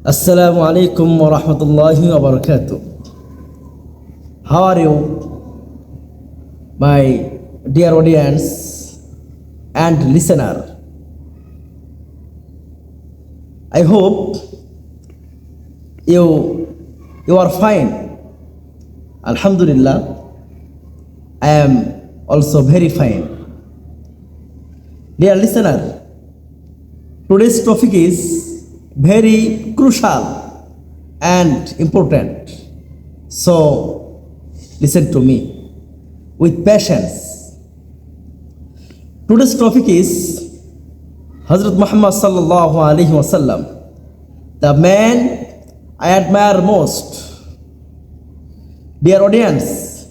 Assalamu alaikum wa rahmatullahi wa barakatuh. How are you, my dear audience and listener? I hope you are fine. Alhamdulillah, I am also very fine. Dear listener, today's topic is very crucial and important. So listen to me with patience. Today's topic is Hazrat Muhammad sallallahu alaihi wasallam, the man I admire most. Dear audience,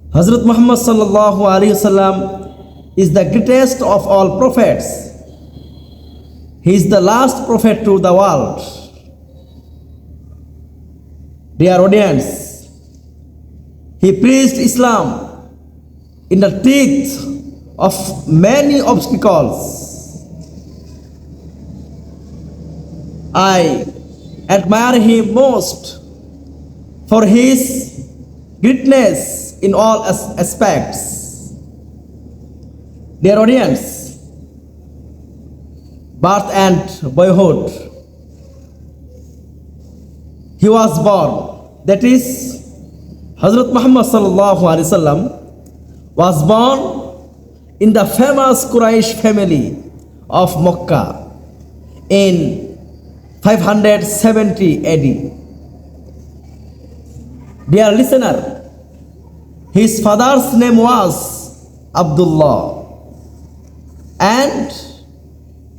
Hazrat Muhammad sallallahu alaihi wasallam is the greatest of all prophets. He is the last prophet to the world. Dear audience, he preached Islam in the teeth of many obstacles. I admire him most for his greatness in all aspects. Dear audience, birth and boyhood. He was born, that is, Hazrat Muhammad sallallahu alaihi wasallam was born in the famous Quraysh family of Makkah in 570 AD. Dear listener, his father's name was Abdullah and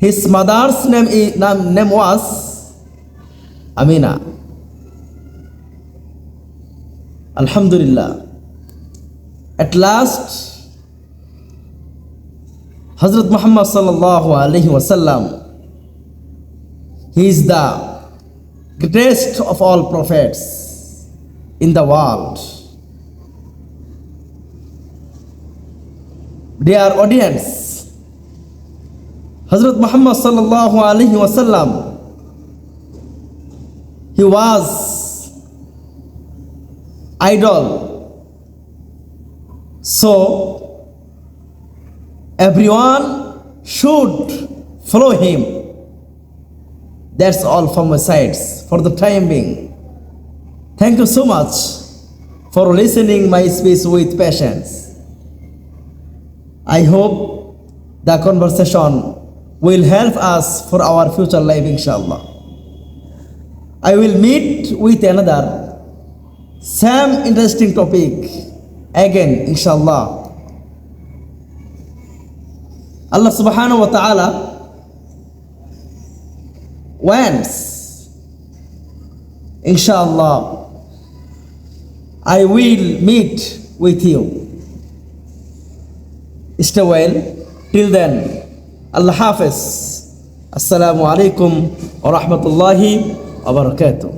his mother's name was Amina. Alhamdulillah. At last, Hazrat Muhammad sallallahu alaihi wasallam, he is the greatest of all prophets in the world. Dear audience, Hazrat Muhammad sallallahu alaihi wasallam, he was idol. So everyone should follow him. That's all from my side for the time being. Thank you so much for listening my speech with patience. I hope the conversation will help us for our future life, inshallah. I will meet with another same interesting topic again, inshallah. Allah subhanahu wa ta'ala wants, inshallah, I will meet with you. Stay well. Till then, Allah Hafiz. Assalamu alaikum wa rahmatullahi wa barakatuh.